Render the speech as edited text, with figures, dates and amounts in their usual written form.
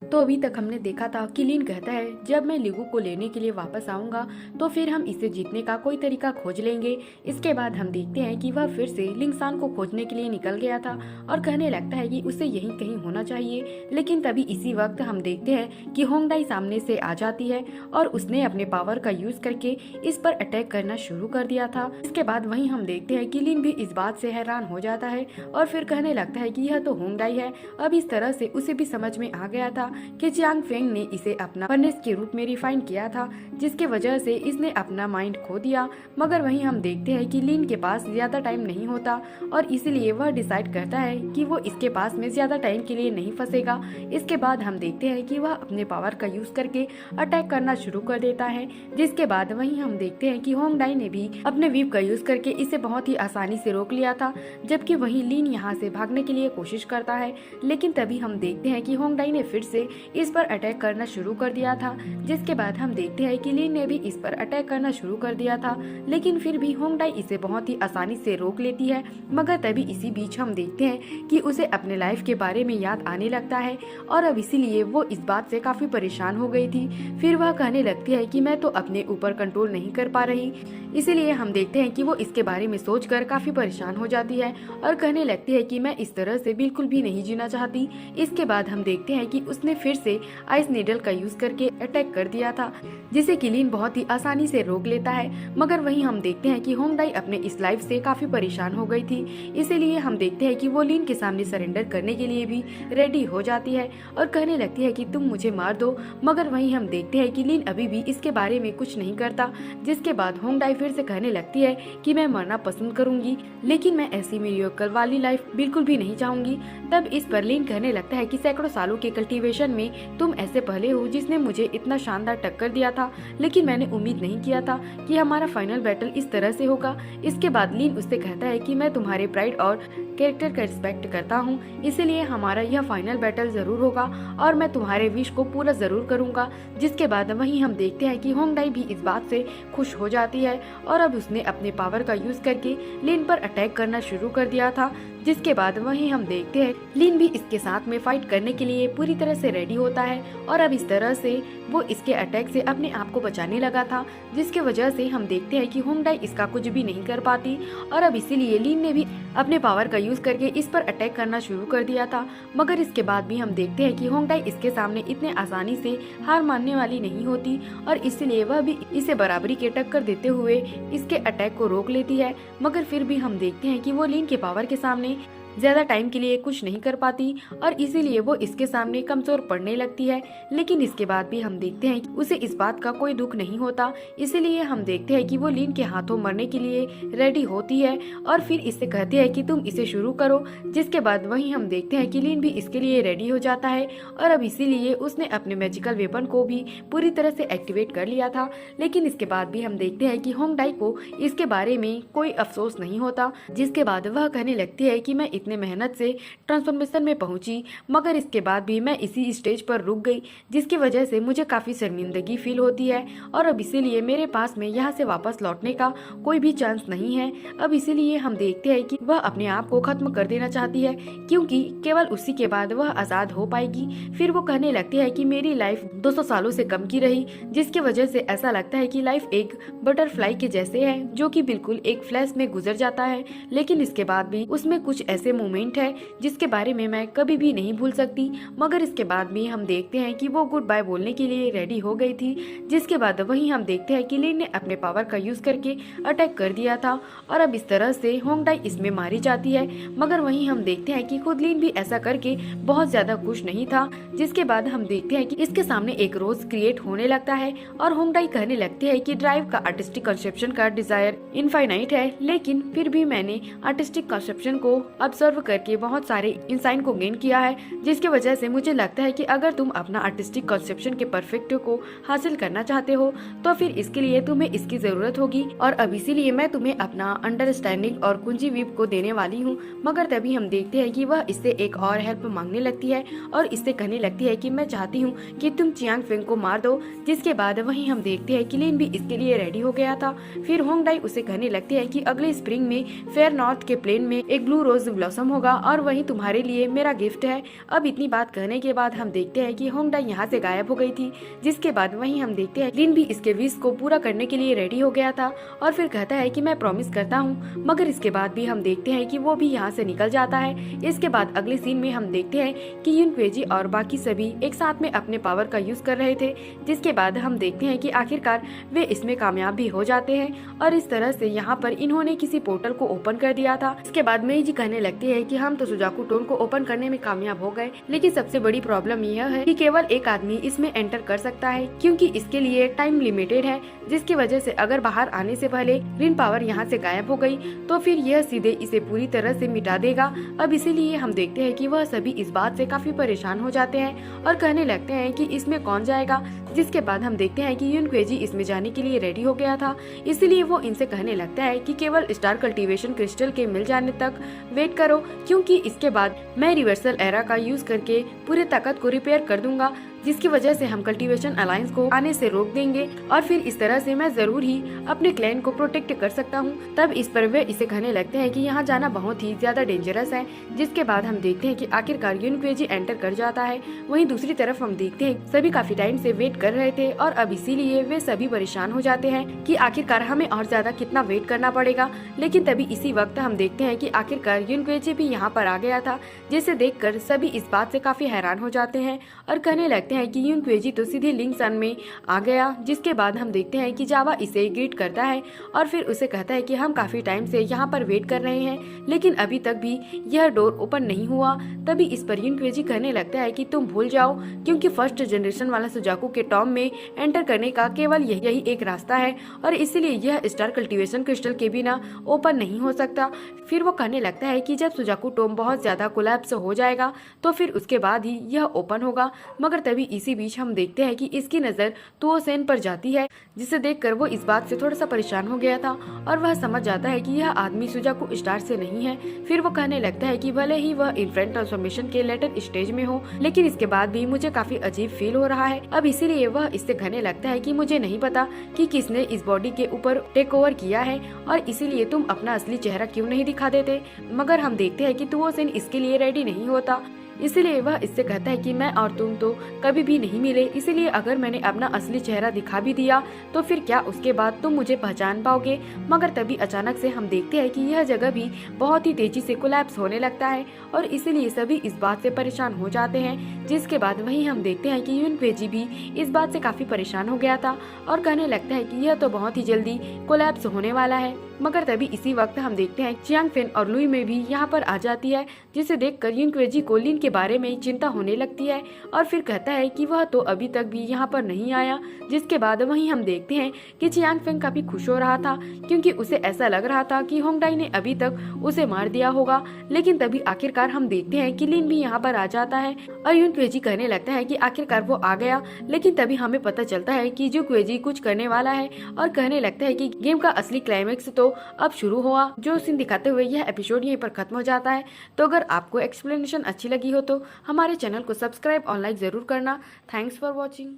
तो अभी तक हमने देखा था कि लिन कहता है जब मैं लिगू को लेने के लिए वापस आऊंगा तो फिर हम इसे जीतने का कोई तरीका खोज लेंगे। इसके बाद हम देखते हैं कि वह फिर से लिंगसान को खोजने के लिए निकल गया था और कहने लगता है कि उसे यहीं कहीं होना चाहिए। लेकिन तभी इसी वक्त हम देखते हैं कि होंगडाई सामने से आ जाती है और उसने अपने पावर का यूज करके इस पर अटैक करना शुरू कर दिया था। इसके बाद वहीं हम देखते हैं कि लिन भी इस बात से हैरान हो जाता है और फिर कहने लगता है कि यह तो होंगडाई है। अब इस तरह से उसे भी समझ में आ गया था कि चियांग फेंग ने इसे अपना फर्नेस के रूप में रिफाइन किया था, जिसके वजह से इसने अपना माइंड खो दिया। मगर वहीं हम देखते हैं कि लिन के पास ज्यादा टाइम नहीं होता और इसलिए वह डिसाइड करता है कि वो इसके पास में ज्यादा टाइम के लिए नहीं फंसेगा। इसके बाद हम देखते हैं कि वह अपने पावर का यूज करके अटैक करना शुरू कर देता है। जिसके बाद वहीं हम देखते हैं कि होंगडाई ने भी अपने वीप का यूज करके इसे बहुत ही आसानी से रोक लिया था, जबकि वहीं लिन यहाँ से भागने के लिए कोशिश करता है। लेकिन तभी हम देखते हैं कि होंगडाई ने फिर से इस पर अटैक करना शुरू कर दिया था। जिसके बाद हम देखते हैं कि लिन ने भी इस पर अटैक करना शुरू कर दिया था, लेकिन फिर भी होंगडाई इसे बहुत ही आसानी से रोक लेती है। मगर तभी इसी बीच हम देखते हैं कि उसे अपने लाइफ के बारे में याद आने लगता है और अब इसीलिए वो इस बात से काफी परेशान हो गई थी। फिर वह कहने लगती है कि मैं तो अपने ऊपर कंट्रोल नहीं कर पा रही। इसीलिए हम देखते हैं कि वो इसके बारे में सोचकर काफी परेशान हो जाती है और कहने लगती है कि मैं इस तरह से बिल्कुल भी नहीं जीना चाहती। इसके बाद हम देखते हैं कि उसने फिर से आइस नीडल का यूज करके अटैक कर दिया था, जिसे कि लिन बहुत ही आसानी से रोक लेता है। मगर वहीं हम देखते हैं कि होंगडाई अपने इस लाइफ से काफी परेशान हो गई थी। इसीलिए हम देखते हैं कि वो लिन के सामने सरेंडर करने के लिए भी रेडी हो जाती है और कहने लगती है कि तुम मुझे मार दो। मगर वहीं हम देखते हैं कि लिन अभी भी इसके बारे में कुछ नहीं करता। जिसके बाद होंगडाई फिर से कहने लगती है कि मैं मरना पसंद करूंगी, लेकिन मैं ऐसी मीडियोकर वाली लाइफ बिल्कुल भी नहीं चाहूंगी। तब इस पर लिन कहने लगता है कि सैकड़ों सालों के कल्टीवेशन में तुम ऐसे पहले हो जिसने मुझे इतना शानदार टक्कर दिया था, लेकिन मैंने उम्मीद नहीं किया था कि हमारा फाइनल बैटल इस तरह से होगा। इसके बाद लिन उससे कहता है कि मैं तुम्हारे प्राइड और कैरेक्टर का रिस्पेक्ट करता हूँ, इसीलिए हमारा यह फाइनल बैटल जरूर होगा और मैं तुम्हारे विश को पूरा जरूर करूँगा। जिसके बाद वहीं हम देखते हैं कि होंगडाई भी इस बात से खुश हो जाती है और अब उसने अपने पावर का यूज करके लिन पर अटैक करना शुरू कर दिया था। जिसके बाद वहीं हम देखते हैं लिन भी इसके साथ में फाइट करने के लिए पूरी तरह से रेडी होता है और अब इस तरह से वो इसके अटैक से अपने आप को बचाने लगा था, जिसके वजह से हम देखते हैं कि होंगडाई इसका कुछ भी नहीं कर पाती और अब इसीलिए लिन ने भी अपने पावर का यूज करके इस पर अटैक करना शुरू कर दिया था। मगर इसके बाद भी हम देखते हैं कि होंगडाई इसके सामने इतने आसानी से हार मानने वाली नहीं होती और इसलिए वह भी इसे बराबरी के टक्कर देते हुए इसके अटैक को रोक लेती है। मगर फिर भी हम देखते हैं कि वो लिन के पावर के सामने ज्यादा टाइम के लिए कुछ नहीं कर पाती और इसीलिए वो इसके सामने कमजोर पड़ने लगती है। लेकिन इसके बाद भी हम देखते हैं कि उसे इस बात का कोई दुख नहीं होता। इसीलिए हम देखते हैं कि वो लिन के हाथों मरने के लिए रेडी होती है और फिर इससे कहती है कि तुम इसे शुरू करो। जिसके बाद वहीं हम देखते हैं कि लिन भी इसके लिए रेडी हो जाता है और अब इसीलिए उसने अपने मैजिकल वेपन को भी पूरी तरह से एक्टिवेट कर लिया था। लेकिन इसके बाद भी हम देखते हैं कि होंगडाई को इसके बारे में कोई अफसोस नहीं होता। जिसके बाद वह कहने लगती है कि मैं इतने मेहनत से ट्रांसफॉर्मेशन में पहुंची, मगर इसके बाद भी मैं इसी स्टेज पर रुक गई, जिसकी वजह से मुझे काफी शर्मिंदगी फील होती है और अब इसीलिए मेरे पास में यहाँ से वापस लौटने का कोई भी चांस नहीं है। अब इसीलिए हम देखते हैं कि वह अपने आप को खत्म कर देना चाहती है, क्योंकि केवल उसी के बाद वह आजाद हो पाएगी। फिर वो कहने लगती है कि मेरी लाइफ 200 सालों से कम की रही, जिसकी वजह से ऐसा लगता है कि लाइफ एक बटरफ्लाई के जैसे है जो कि बिल्कुल एक फ्लैश में गुजर जाता है। लेकिन इसके बाद भी उसमें कुछ ऐसे मोमेंट है जिसके बारे में मैं कभी भी नहीं भूल सकती। मगर इसके बाद भी हम देखते हैं कि वो गुड बाय बोलने के लिए रेडी हो गई थी। जिसके बाद वहीं हम देखते हैं कि लिन ने अपने पावर का यूज करके अटैक कर दिया था और अब इस तरह से होंगडाई इसमें मारी जाती है। मगर वहीं हम देखते हैं कि खुद लिन भी ऐसा करके बहुत ज्यादा खुश नहीं था। जिसके बाद हम देखते हैं कि इसके सामने एक रोज क्रिएट होने लगता है और होंगडाई कहने लगती है कि ड्राइव का आर्टिस्टिक कंसेप्शन का डिजायर इनफाइनाइट है, लेकिन फिर भी मैंने आर्टिस्टिक कंसेप्शन को ऑब्जर्व करके बहुत सारे इंसाइट को गेन किया है, जिसकी वजह से मुझे लगता है कि अगर तुम अपना आर्टिस्टिक कंसेप्शन के परफेक्ट को हासिल करना चाहते हो तो फिर इसके लिए तुम्हें इसकी जरूरत होगी और अब इसीलिए मैं तुम्हें अपना अंडरस्टैंडिंग और कुंजी वीप को देने वाली हूँ। मगर तभी हम देखते हैं कि वह इससे एक और हेल्प मांगने लगती है और इससे कहने लगती है कि मैं चाहती हूँ कि तुम चियांग फेंग को मार दो। जिसके बाद वहीं हम देखते हैं कि लिन भी इसके लिए रेडी हो गया था। फिर होंगडाई उसे कहने लगती है कि अगले स्प्रिंग में फेयर नॉर्थ के प्लेन में एक ब्लू रोज ब्लॉसम मौसम होगा और वही तुम्हारे लिए मेरा गिफ्ट है। अब इतनी बात कहने के बाद हम देखते हैं कि होंगडाई यहाँ से गायब हो गई थी, जिसके बाद वहीं हम देखते हैं लिन भी इसके विश को पूरा करने के लिए रेडी हो गया था और फिर कहता है कि मैं प्रॉमिस करता हूँ, मगर इसके बाद भी हम देखते हैं कि वो भी यहाँ से निकल जाता है। इसके बाद अगले सीन में हम देखते हैं कि युन क्वेजी और बाकी सभी एक साथ में अपने पावर का यूज कर रहे थे, जिसके बाद हम देखते हैं कि आखिरकार वे इसमें कामयाब भी हो जाते हैं और इस तरह से यहाँ पर इन्होंने किसी पोर्टल को ओपन कर दिया था। इसके बाद मेइजी कहने लगती है कि हम तो सुजाकू टोन को ओपन करने में कामयाब हो गए, लेकिन सबसे बड़ी प्रॉब्लम यह है कि केवल एक आदमी इसमें एंटर कर सकता है, क्योंकि इसके लिए टाइम लिमिटेड है, जिसकी वजह से अगर बाहर आने से पहले रिन पावर यहाँ से गायब हो गई तो फिर यह सीधे इसे पूरी तरह से मिटा देगा। अब इसीलिए हम देखते हैं कि वह सभी इस बात से काफी परेशान हो जाते हैं और कहने लगते हैं कि इसमें कौन जाएगा। जिसके बाद हम देखते हैं कि युन क्वेजी इसमें जाने के लिए रेडी हो गया था, इसलिए वो इनसे कहने लगता है कि केवल स्टार कल्टीवेशन क्रिस्टल के मिल जाने तक वेट करो, क्योंकि इसके बाद मैं रिवर्सल एरा का यूज करके पूरे ताकत को रिपेयर कर दूंगा, जिसकी वजह से हम कल्टीवेशन अलायंस को आने से रोक देंगे और फिर इस तरह से मैं जरूर ही अपने क्लैन को प्रोटेक्ट कर सकता हूँ। तब इस पर वे इसे कहने लगते हैं कि यहाँ जाना बहुत ही ज्यादा डेंजरस है। जिसके बाद हम देखते हैं कि आखिरकार युन क्वेजी एंटर कर जाता है। वहीं दूसरी तरफ हम देखते हैं सभी काफी टाइम से वेट कर रहे थे और अब इसीलिए वे सभी परेशान हो जाते हैं कि आखिरकार हमें और ज्यादा कितना वेट करना पड़ेगा। लेकिन तभी इसी वक्त हम देखते हैं कि आखिरकार युन क्वेजी भी यहाँ पर आ गया था, जिसे देखकर सभी इस बात से काफी हैरान हो जाते हैं और कहने लगते हैं कि युन क्वेजी तो सीधे लिंगसन में आ गया। जिसके बाद हम देखते हैं कि जावा इसे ग्रीट करता है और फिर उसे कहता है कि हम काफी टाइम से यहाँ पर वेट कर रहे हैं, लेकिन अभी तक भी यह डोर ओपन नहीं हुआ। तभी इस पर युन क्वेजी कहने लगता है कि तुम भूल जाओ, क्योंकि फर्स्ट जनरेशन वाला सुजाकू के टॉम में एंटर करने का केवल यही एक रास्ता है और इसीलिए यह स्टार कल्टीवेशन क्रिस्टल के बिना ओपन नहीं हो सकता। फिर वो कहने लगता है कि जब सुजाकू टॉम बहुत ज्यादा कोलैप्स हो जाएगा तो फिर उसके बाद ही यह ओपन होगा। मगर तभी इसी बीच हम देखते हैं कि इसकी नजर तुओ सेन पर जाती है, जिसे देखकर वो इस बात से थोड़ा सा परेशान हो गया था और वह समझ जाता है कि यह आदमी सुजाकू स्टार से नहीं है। फिर वो कहने लगता है कि भले ही वह इन्फेंट ट्रांसफॉर्मेशन के लेटर स्टेज में हो, लेकिन इसके बाद भी मुझे काफी अजीब फील हो रहा है। अब इसीलिए वह इससे कहने लगता है कि मुझे नहीं पता कि किसने इस बॉडी के ऊपर टेक ओवर किया है और इसीलिए तुम अपना असली चेहरा क्यों नहीं दिखा देते। मगर हम देखते हैं कि तुओ सेन इसके लिए रेडी नहीं होता, इसलिए वह इससे कहता है कि मैं और तुम तो कभी भी नहीं मिले, इसलिए अगर मैंने अपना असली चेहरा दिखा भी दिया तो फिर क्या उसके बाद तुम मुझे पहचान पाओगे। मगर तभी अचानक से हम देखते हैं कि यह जगह भी बहुत ही तेजी से कोलैप्स होने लगता है और इसीलिए सभी इस बात से परेशान हो जाते हैं। जिसके बाद वहीं हम देखते हैं कि युन क्वेजी भी इस बात से काफी परेशान हो गया था और कहने लगता है कि यह तो बहुत ही जल्दी कोलैप्स होने वाला है। मगर तभी इसी वक्त हम देखते हैं चियांग फेन और लुई में भी यहाँ पर आ जाती है, जिसे देखकर युन क्वेजी को लिन के बारे में चिंता होने लगती है और फिर कहता है कि वह तो अभी तक भी यहाँ पर नहीं आया। जिसके बाद वहीं हम देखते हैं कि चियांग फेन काफी खुश हो रहा था, क्योंकि उसे ऐसा लग रहा था कि होंगडाई ने अभी तक उसे मार दिया होगा। लेकिन तभी आखिरकार हम देखते हैं कि लिन भी यहाँ पर आ जाता है और युन क्वेजी कहने लगता है कि आखिरकार वो आ गया। लेकिन तभी हमें पता चलता है कि जो क्वेजी कुछ करने वाला है और कहने लगता है कि गेम का असली क्लाइमेक्स तो अब शुरू हुआ। जो सीन दिखाते हुए यह एपिसोड यहीं पर खत्म हो जाता है। तो अगर आपको एक्सप्लेनेशन अच्छी लगी हो तो हमारे चैनल को सब्सक्राइब और लाइक जरूर करना। Thanks for watching.